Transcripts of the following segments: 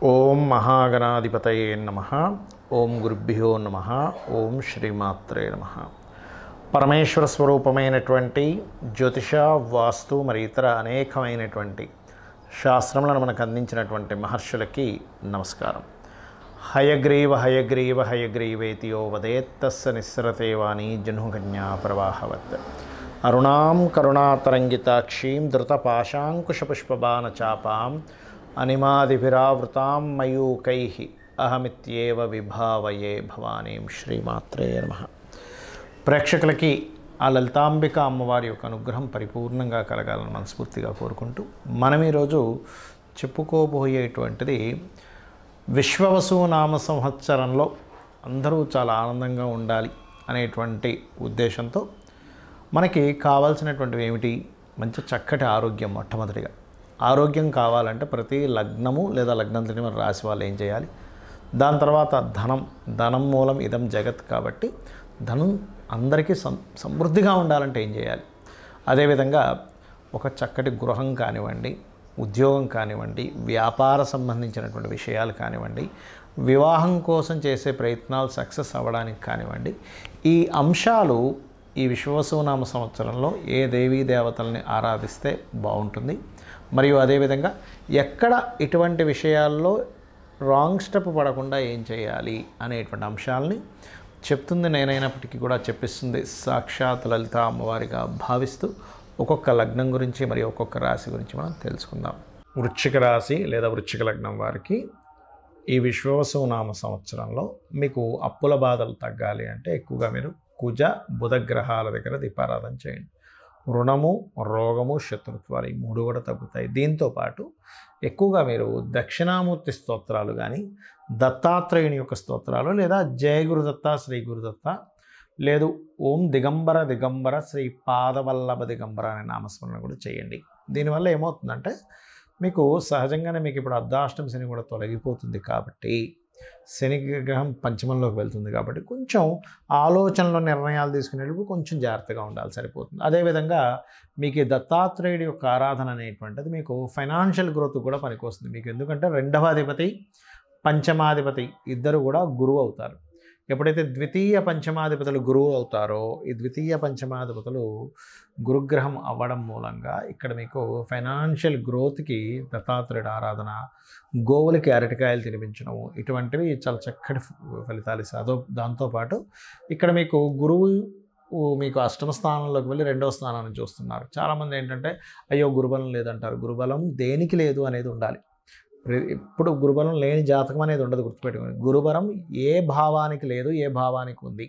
ఓం మహాగణాధిపతయే నమః. ఓం గురుభ్యో నమః. ఓం శ్రీమాత్రే నమః. పరమేశ్వర స్వరూపమైనటువంటి జ్యోతిష, వాస్తు మరి ఇతర అనేకమైనటువంటి శాస్త్రములను మనకు అందించినటువంటి మహర్షులకి నమస్కారం. హయగ్రీవ హయగ్రీవ హయగ్రీవేతియో వదేత్తస్స నిస్సరతే వాణి జహ్నుకన్యా ప్రవాహవత్. అరుణాం కరుణాతరంగితాక్షీం ధృతపాశాంకుశపుష్పబాణచాపాం అనిమాదిభిరావృతాం మయూకైః అహమిత్యేవ విభావయే భవానీం. శ్రీమాత్రే నమః. ప్రేక్షకులకి ఆ లలితాంబిక అమ్మవారి యొక్క అనుగ్రహం పరిపూర్ణంగా కలగాలని మనస్ఫూర్తిగా కోరుకుంటూ మనం ఈరోజు చెప్పుకోబోయేటువంటిది విశ్వవసునామ సంవత్సరంలో అందరూ చాలా ఆనందంగా ఉండాలి అనేటువంటి ఉద్దేశంతో మనకి కావాల్సినటువంటివి ఏమిటి? మంచి చక్కటి ఆరోగ్యం. మొట్టమొదటిగా ఆరోగ్యం కావాలంటే ప్రతి లగ్నము లేదా లగ్నంతని మన రాశి వాళ్ళు ఏం చేయాలి? దాని తర్వాత ధనం మూలం ఇదం జగత్ కాబట్టి ధనం అందరికీ సమృద్ధిగా ఉండాలంటే ఏం చేయాలి? అదేవిధంగా ఒక చక్కటి గృహం కానివ్వండి, ఉద్యోగం కానివ్వండి, వ్యాపార సంబంధించినటువంటి విషయాలు కానివ్వండి, వివాహం కోసం చేసే ప్రయత్నాలు సక్సెస్ అవ్వడానికి కానివ్వండి, ఈ అంశాలు ఈ విశ్వవసునామ సంవత్సరంలో ఏ దేవీ దేవతల్ని ఆరాధిస్తే బాగుంటుంది, మరియు అదేవిధంగా ఎక్కడ ఇటువంటి విషయాల్లో రాంగ్ స్టెప్ పడకుండా ఏం చేయాలి అనేటువంటి అంశాలని చెప్తుంది నేనైనప్పటికీ కూడా చెప్పిస్తుంది సాక్షాత్ లలిత అమ్మవారిగా భావిస్తూ ఒక్కొక్క లగ్నం గురించి మరియు ఒక్కొక్క రాశి గురించి మనం తెలుసుకుందాం. వృశ్చిక రాశి లేదా వృశ్చిక లగ్నం వారికి ఈ విశ్వవసునామ సంవత్సరంలో మీకు అప్పుల బాధలు తగ్గాలి అంటే ఎక్కువగా మీరు కుజ బుధ గ్రహాల దగ్గర దీపారాధన చేయండి. రుణము, రోగము, శత్రుత్వాలు ఈ మూడు కూడా తగ్గుతాయి. దీంతోపాటు ఎక్కువగా మీరు దక్షిణామూర్తి స్తోత్రాలు కానీ, దత్తాత్రేయుని యొక్క స్తోత్రాలు లేదా జయ గురుదత్త, శ్రీ గురుదత్త, లేదు ఓం దిగంబర దిగంబర శ్రీ పాదవల్లభ దిగంబర అనే నామస్మరణ కూడా చేయండి. దీనివల్ల ఏమవుతుందంటే మీకు సహజంగానే మీకు ఇప్పుడు అర్ధాష్టమి శని కూడా తొలగిపోతుంది కాబట్టి, శని గ్రహం పంచమంలోకి వెళ్తుంది కాబట్టి కొంచెం ఆలోచనలో నిర్ణయాలు తీసుకునేటప్పుడు కొంచెం జాగ్రత్తగా ఉండాలి, సరిపోతుంది. అదేవిధంగా మీకు ఈ దత్తాత్రేయుడి యొక్క ఆరాధన అనేటువంటిది మీకు ఫైనాన్షియల్ గ్రోత్ కూడా పనికొస్తుంది. మీకు ఎందుకంటే రెండవ అధిపతి, పంచమాధిపతి ఇద్దరు కూడా గురువు అవుతారు. ఎప్పుడైతే ద్వితీయ పంచమాధిపతులు గురువు అవుతారో, ఈ ద్వితీయ పంచమాధిపతులు గురుగ్రహం అవ్వడం మూలంగా ఇక్కడ మీకు ఫైనాన్షియల్ గ్రోత్కి దత్తాత్రేయుడు ఆరాధన, గోవులకి అరటికాయలు తినిపించడము ఇటువంటివి చాలా చక్కటి ఫలితాలు ఇస్తారు. దాంతోపాటు ఇక్కడ మీకు గురువు మీకు అష్టమ స్థానంలోకి వెళ్ళి రెండవ స్థానాన్ని చూస్తున్నారు. చాలామంది ఏంటంటే అయ్యో గురుబలం లేదంటారు. గురుబలం దేనికి లేదు అనేది ఉండాలి. ఇప్పుడు గురుబలం లేని జాతకం అనేది ఉండదు, గుర్తుపెట్టుకోండి. గురుబలం ఏ భావానికి లేదు, ఏ భావానికి ఉంది.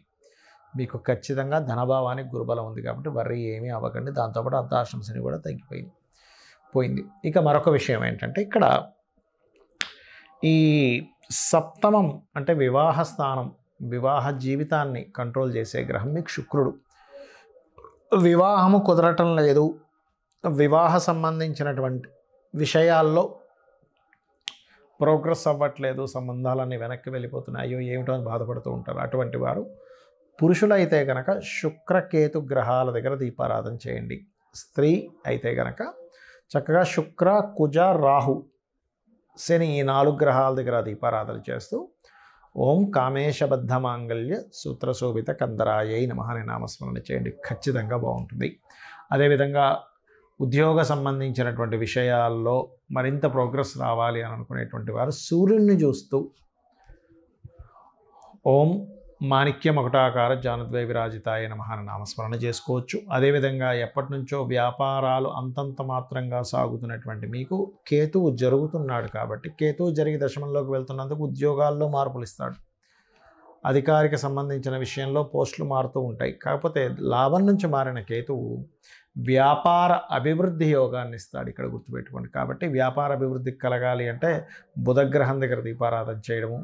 మీకు ఖచ్చితంగా ధనభావానికి గురుబలం ఉంది కాబట్టి వర్రీ ఏమీ అవ్వకండి. దాంతోపాటు అర్ధాష్టమ శని కూడా పోయింది. ఇక మరొక విషయం ఏంటంటే ఇక్కడ ఈ సప్తమం అంటే వివాహ స్థానం, వివాహ జీవితాన్ని కంట్రోల్ చేసే గ్రహం మీకు శుక్రుడు. వివాహము కుదరటం లేదు, వివాహ సంబంధించినటువంటి విషయాల్లో ప్రోగ్రెస్ అవ్వట్లేదు, సంబంధాలన్నీ వెనక్కి వెళ్ళిపోతున్నాయి, అయ్యో ఏమిటో అని బాధపడుతూ ఉంటారు. అటువంటి వారు పురుషులైతే కనుక శుక్రకేతు గ్రహాల దగ్గర దీపారాధన చేయండి. స్త్రీ అయితే కనుక చక్కగా శుక్ర, కుజ, రాహు, శని ఈ 4 గ్రహాల దగ్గర దీపారాధన చేస్తూ ఓం కామేశబద్ధ మాంగళ్య సూత్రశోభిత కందరాయై నమః అనే నామస్మరణ చేయండి. ఖచ్చితంగా బాగుంటుంది. అదేవిధంగా ఉద్యోగ సంబంధించినటువంటి విషయాల్లో మరింత ప్రోగ్రెస్ రావాలి అని అనుకునేటువంటి వారు సూర్యుడిని చూస్తూ ఓం మాణిక్యం ఒకటాకార జానుద్వయ విరాజితాయ నమః అని నామస్మరణ చేసుకోవచ్చు. అదేవిధంగా ఎప్పటి నుంచో వ్యాపారాలు అంతంత మాత్రంగా సాగుతున్నటువంటి మీకు కేతువు జరుగుతున్నాడు కాబట్టి, కేతువు జరిగి దశమంలోకి వెళ్తున్నందుకు ఉద్యోగాల్లో మార్పులు ఇస్తాడు. అధికారికి సంబంధించిన విషయంలో పోస్టులు మారుతూ ఉంటాయి. కాకపోతే లాభం నుంచి మారిన కేతువు వ్యాపార అభివృద్ధి యోగాన్ని ఇస్తాడు, ఇక్కడ గుర్తుపెట్టుకోండి. కాబట్టి వ్యాపార అభివృద్ధికి కలగాలి అంటే బుధగ్రహం దగ్గర దీపారాధన చేయడము,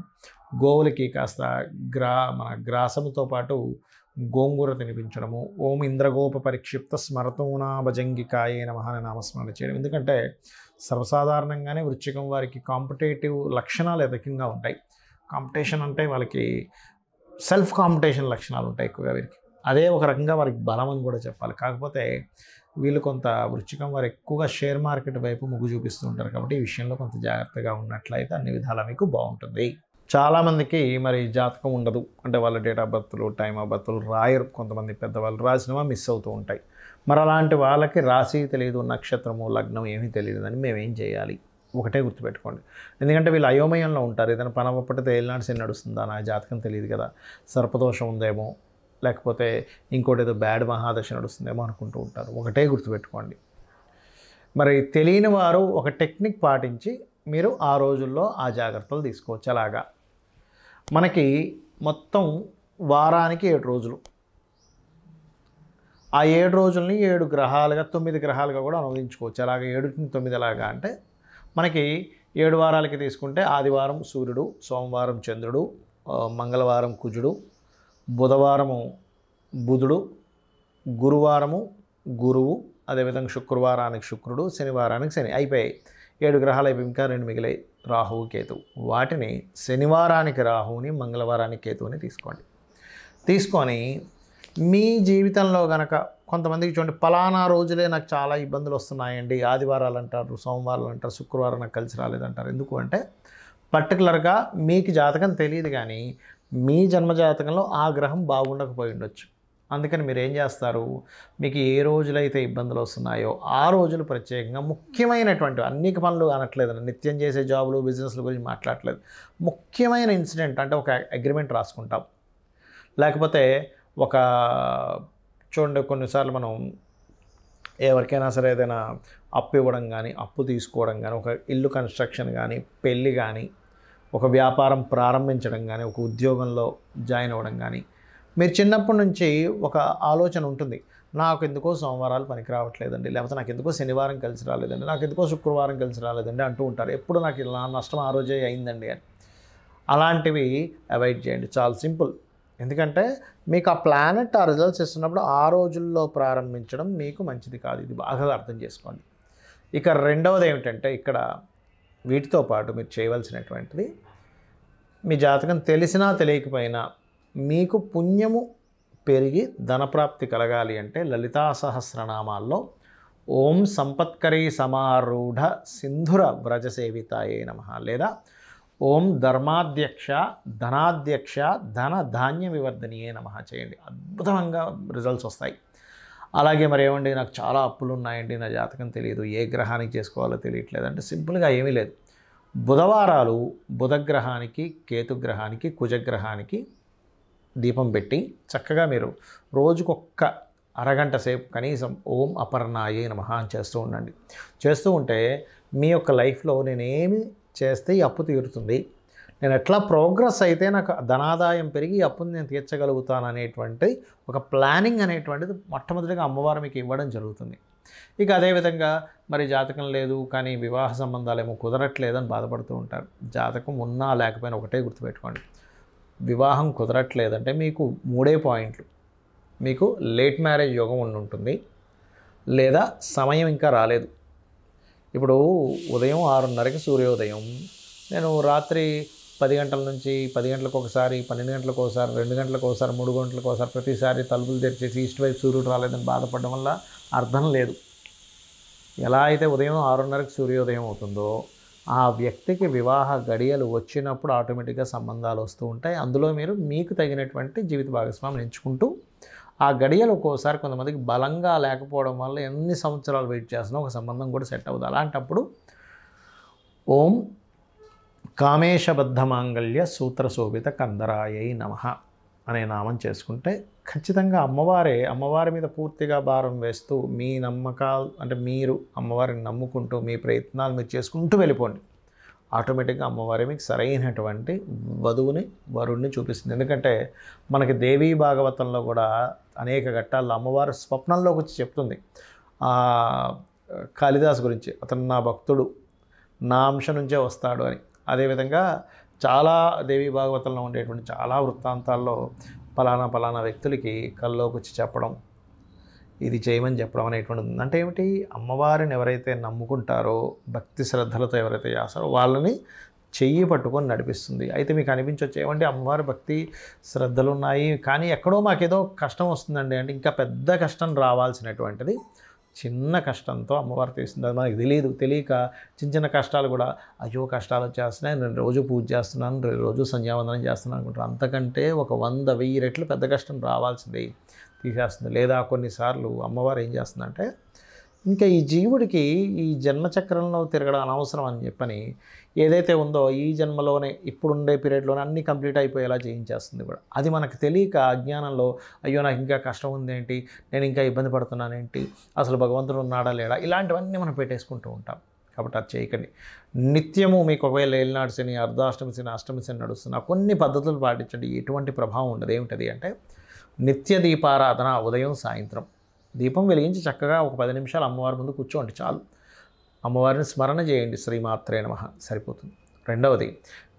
గోవులకి కాస్త మన గ్రాసముతో పాటు గోంగూర తినిపించడము, ఓం ఇంద్రగోప పరిక్షిప్త స్మరతూనా భజంగికాయే నమః అనే నామస్మరణ చేయడం. ఎందుకంటే సర్వసాధారణంగానే వృశ్చికం వారికి కాంపిటేటివ్ లక్షణాలు అధికంగా ఉంటాయి. కాంపిటీషన్ అంటే వాళ్ళకి సెల్ఫ్ కాంపిటీషన్ లక్షణాలు ఉంటాయి ఎక్కువగా వీరికి. అదే ఒక రకంగా వారికి బలం అని కూడా చెప్పాలి. కాకపోతే వీళ్ళు కొంత వృశ్చికం వారు ఎక్కువగా షేర్ మార్కెట్ వైపు మొగ్గు చూపిస్తూ ఉంటారు కాబట్టి ఈ విషయంలో కొంత జాగ్రత్తగా ఉన్నట్లయితే అన్ని విధాలా మీకు బాగుంటుంది. చాలామందికి మరి జాతకం ఉండదు, అంటే వాళ్ళ డేట్ ఆఫ్ బర్త్లు టైమ్ ఆఫ్ బర్త్లు రాయరు, కొంతమంది పెద్దవాళ్ళు రాసినవా మిస్ అవుతూ ఉంటాయి. మరి అలాంటి వాళ్ళకి రాశి తెలియదు, నక్షత్రము లగ్నం ఏమీ తెలియదని మేమేం చేయాలి? ఒకటే గుర్తుపెట్టుకోండి, ఎందుకంటే వీళ్ళు అయోమయంలో ఉంటారు. ఏదైనా పని అవ్వకపోతే ఏళ్ళనాడు శని నడుస్తుందా, నా జాతకం తెలియదు కదా, సర్పదోషం ఉందేమో, లేకపోతే ఇంకోటి ఏదో బ్యాడ్ మహాదశ నడుస్తుందేమో అనుకుంటూ ఉంటారు. ఒకటే గుర్తుపెట్టుకోండి, మరి తెలియని వారు ఒక టెక్నిక్ పాటించి మీరు ఆ రోజుల్లో ఆ జాగ్రత్తలు తీసుకోవచ్చు. అలాగా మనకి మొత్తం వారానికి 7 రోజులు, ఆ 7 రోజుల్ని 7 గ్రహాలుగా 9 గ్రహాలుగా కూడా అనువదించుకోవచ్చు. అలాగే 7కి 9 ఎలాగా అంటే మనకి 7 వారాలకి తీసుకుంటే ఆదివారం సూర్యుడు, సోమవారం చంద్రుడు, మంగళవారం కుజుడు, బుధవారము బుధుడు, గురువారము గురువు, అదేవిధంగా శుక్రవారానికి శుక్రుడు, శనివారానికి శని, అయిపోయాయి 7 గ్రహాలు అయిపోయి. ఇంకా 2 మిగిలాయి, రాహువు కేతువు. వాటిని శనివారానికి రాహువుని, మంగళవారానికి కేతువుని తీసుకోండి. తీసుకొని మీ జీవితంలో కనుక కొంతమందికి చూడండి, పలానా రోజులే నాకు చాలా ఇబ్బందులు వస్తున్నాయండి, ఆదివారాలు అంటారు, సోమవారాలు అంటారు, శుక్రవారం నాకు కలిసి రాలేదంటారు. ఎందుకు అంటే పర్టికులర్గా మీకు జాతకం తెలియదు, కానీ మీ జన్మజాతకంలో ఆ గ్రహం బాగుండకపోయి ఉండొచ్చు. అందుకని మీరు ఏం చేస్తారు, మీకు ఏ రోజులైతే ఇబ్బందులు వస్తున్నాయో ఆ రోజులు ప్రత్యేకంగా ముఖ్యమైనటువంటి అన్ని పనులు అనట్లేదు, నిత్యం చేసే జాబులు బిజినెస్ల గురించి మాట్లాడట్లేదు, ముఖ్యమైన ఇన్సిడెంట్ అంటే ఒక అగ్రిమెంట్ రాసుకుంటాం, లేకపోతే ఒక చూడండి కొన్నిసార్లు మనం ఎవరికైనా సరే ఏదైనా అప్పు ఇవ్వడం కానీ, అప్పు తీసుకోవడం కానీ, ఒక ఇల్లు కన్స్ట్రక్షన్ కానీ, పెళ్ళి కానీ, ఒక వ్యాపారం ప్రారంభించడం కానీ, ఒక ఉద్యోగంలో జాయిన్ అవ్వడం కానీ, మీరు చిన్నప్పటి నుంచి ఒక ఆలోచన ఉంటుంది, నాకు ఎందుకో సోమవారాలు పనికి రావట్లేదండి, లేకపోతే నాకు ఎందుకో శనివారం కలిసి రాలేదండి, నాకు ఎందుకో శుక్రవారం కలిసి రాలేదండి అంటూ ఉంటారు. ఎప్పుడు నాకు ఇలా నష్టం ఆ రోజే అయిందండి అని. అలాంటివి అవాయిడ్ చేయండి, చాలా సింపుల్. ఎందుకంటే మీకు ఆ ప్లానెట్ ఆ రిజల్ట్స్ ఇస్తున్నప్పుడు ఆ రోజుల్లో ప్రారంభించడం మీకు మంచిది కాదు, ఇది బాగా అర్థం చేసుకోండి. ఇక రెండవది ఏమిటంటే ఇక్కడ వీటితో పాటు మీరు చేయవలసినటువంటిది, మీ జాతకం తెలిసినా తెలియకపోయినా మీకు పుణ్యము పెరిగి ధనప్రాప్తి కలగాలి అంటే లలితా సహస్రనామాల్లో ఓం సంపత్కరీ సమారూఢ సింధుర వ్రజసేవితాయే నమః లేదా ఓం ధర్మాధ్యక్ష ధనాధ్యక్ష ధన ధాన్య వివర్ధనీయే నమః చేయండి, అద్భుతంగా రిజల్ట్స్ వస్తాయి. అలాగే మరి ఏమండి నాకు చాలా అప్పులు ఉన్నాయండి, నా జాతకం తెలియదు, ఏ గ్రహానికి చేసుకోవాలో తెలియట్లేదు అంటే సింపుల్గా ఏమీ లేదు, బుధవారాలు బుధగ్రహానికి, కేతుగ్రహానికి, కుజగ్రహానికి దీపం పెట్టి చక్కగా మీరు రోజుకొక్క అరగంట సేపు కనీసం ఓం అపర్ణాయే నమః అని చేస్తూ ఉండండి. చేస్తూ ఉంటే మీ యొక్క లైఫ్లో నేనేమి చేస్తే ఈ అప్పు తీరుతుంది, నేను ఎట్లా ప్రోగ్రెస్ అయితే నాకు ధనాదాయం పెరిగి ఈ అప్పుని నేను తీర్చగలుగుతాను అనేటువంటి ఒక ప్లానింగ్ అనేటువంటిది మొట్టమొదటిగా అమ్మవారు మీకు ఇవ్వడం జరుగుతుంది. ఇక అదేవిధంగా మరి జాతకం లేదు కానీ వివాహ సంబంధాలేమో కుదరట్లేదని బాధపడుతూ ఉంటారు. జాతకం ఉన్నా లేకపోయినా ఒకటే గుర్తుపెట్టుకోండి, వివాహం కుదరట్లేదంటే మీకు 3 పాయింట్లు, మీకు లేట్ మ్యారేజ్ యోగం ఉంటుంది, లేదా సమయం ఇంకా రాలేదు. ఇప్పుడు ఉదయం 6:30కి సూర్యోదయం, నేను రాత్రి 10 గంటల నుంచి 10 గంటలకు ఒకసారి, 12 గంటలకు ఒకసారి, 2 గంటలకు ఒకసారి, 3 గంటలకు ఒకసారి ప్రతిసారి తలుపులు తెరిచేసి ఈస్ట్ వైపు సూర్యుడు రాలేదని బాధపడడం వల్ల అర్థం లేదు. ఎలా అయితే ఉదయం 6:30కి సూర్యోదయం అవుతుందో ఆ వ్యక్తికి వివాహ గడియలు వచ్చినప్పుడు ఆటోమేటిక్గా సంబంధాలు వస్తూ ఉంటాయి. అందులో మీరు మీకు తగినటువంటి జీవిత భాగస్వామిని ఎంచుకుంటూ ఆ గడియలు ఒక్కోసారి కొంతమందికి బలంగా లేకపోవడం వల్ల ఎన్ని సంవత్సరాలు వెయిట్ చేస్తున్నా ఒక సంబంధం కూడా సెట్ అవ్వదు. అలాంటప్పుడు ఓం కామేశబద్ధ మాంగళ్య సూత్రశోభిత కందరాయై నమః అనే నామం చేసుకుంటే ఖచ్చితంగా అమ్మవారి మీద పూర్తిగా భారం వేస్తూ మీ నమ్మకాలు అంటే మీరు అమ్మవారిని నమ్ముకుంటూ మీ ప్రయత్నాలు మీరు చేసుకుంటూ వెళ్ళిపోండి. ఆటోమేటిక్గా అమ్మవారి మీకు సరైనటువంటి వరుణ్ణి చూపిస్తుంది. ఎందుకంటే మనకి దేవీ భాగవతంలో కూడా అనేక ఘట్టాల్లో అమ్మవారు స్వప్నంలోకి వచ్చి చెప్తుంది కాళిదాసు గురించి, అతను నా భక్తుడు, నా అంశ నుంచే వస్తాడు అని. అదేవిధంగా చాలా దేవీ భాగవతంలో ఉండేటువంటి చాలా వృత్తాంతాల్లో పలానా వ్యక్తులకి కల్లోకి వచ్చి చెప్పడం, ఇది చేయమని చెప్పడం అనేటువంటిది ఉంది. అంటే ఏమిటి, అమ్మవారిని ఎవరైతే నమ్ముకుంటారో భక్తి శ్రద్ధలతో ఎవరైతే చేస్తారో వాళ్ళని చెయ్యి పట్టుకొని నడిపిస్తుంది. అయితే మీకు అనిపించవచ్చు ఏమంటే అమ్మవారి భక్తి శ్రద్ధలు ఉన్నాయి కానీ ఎక్కడో మాకేదో కష్టం వస్తుందండి అంటే ఇంకా పెద్ద కష్టం రావాల్సినటువంటిది చిన్న కష్టంతో అమ్మవారు తీస్తుంది. అది మనకి తెలియక చిన్న చిన్న కష్టాలు కూడా అయ్యో కష్టాలు వచ్చేస్తున్నాయి, నేను రోజు పూజ చేస్తున్నాను, రోజు సంధ్యావందనం చేస్తున్నాను అనుకుంటారు. అంతకంటే ఒక 100,000 రెట్లు పెద్ద కష్టం రావాల్సింది తీసేస్తుంది. లేదా కొన్నిసార్లు అమ్మవారు ఏం చేస్తుందంటే ఇంకా ఈ జీవుడికి ఈ జన్మచక్రంలో తిరగడం అనవసరం అని చెప్పని ఏదైతే ఉందో ఈ జన్మలోనే ఇప్పుడుండే పీరియడ్లోనే అన్నీ కంప్లీట్ అయిపోయేలా చేయించేస్తుంది కూడా. అది మనకు తెలియక అజ్ఞానంలో అయ్యో నాకు ఇంకా కష్టం ఉందేంటి, నేను ఇంకా ఇబ్బంది పడుతున్నానేంటి, అసలు భగవంతుడు ఉన్నాడా లేడా, ఇలాంటివన్నీ మనం పెట్టేసుకుంటూ ఉంటాం. కాబట్టి అది చేయకండి. నిత్యము మీకు ఒకవేళ ఏలినాడు శని, అర్ధాష్టమి శని, అష్టమి శని నడుస్తున్న కొన్ని పద్ధతులు పాటించండి, ఎటువంటి ప్రభావం ఉండదు. ఏమిటది అంటే నిత్య దీపారాధన ఉదయం సాయంత్రం దీపం వెలిగించి చక్కగా ఒక 10 నిమిషాలు అమ్మవారి ముందు కూర్చోండి చాలు. అమ్మవారిని స్మరణ చేయండి, శ్రీమాత్రే నమః, సరిపోతుంది. రెండవది,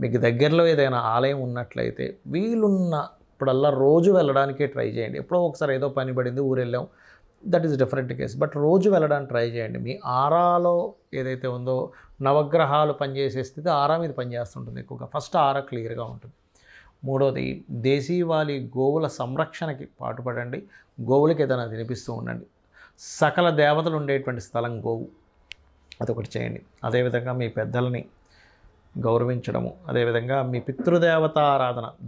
మీకు దగ్గరలో ఏదైనా ఆలయం ఉన్నట్లయితే వీలున్నప్పుడల్లా రోజు వెళ్ళడానికే ట్రై చేయండి. ఎప్పుడో ఒకసారి ఏదో పని పడింది ఊరు వెళ్ళాం, that is different case. But రోజు వెళ్ళడానికి ట్రై చేయండి. మీ ఆరాలో ఏదైతే ఉందో నవగ్రహాలు పనిచేసే స్థితి ఆరా మీద పనిచేస్తుంటుంది ఎక్కువగా. ఫస్ట్ ఆరా క్లియర్గా ఉంటుంది. మూడోది, దేశీవాలి గోవుల సంరక్షణకి పాటుపడండి. గోవులకి ఏదైనా తినిపిస్తూ ఉండండి. సకల దేవతలు ఉండేటువంటి స్థలం గోవు, అదొకటి చేయండి. అదేవిధంగా మీ పెద్దల్ని గౌరవించడము, అదేవిధంగా మీ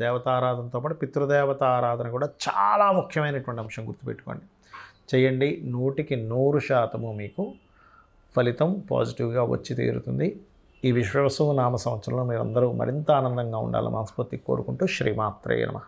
దేవతారాధనతో పాటు పితృదేవత ఆరాధన కూడా చాలా ముఖ్యమైనటువంటి అంశం, గుర్తుపెట్టుకోండి. చేయండి. 100% మీకు ఫలితం పాజిటివ్గా వచ్చి తీరుతుంది. ఈ విశ్వవసు నామ సంవత్సరంలో మీరందరూ మరింత ఆనందంగా ఉండాలని మనస్ఫూర్తిగా కోరుకుంటూ శ్రీమాత్రే నమః.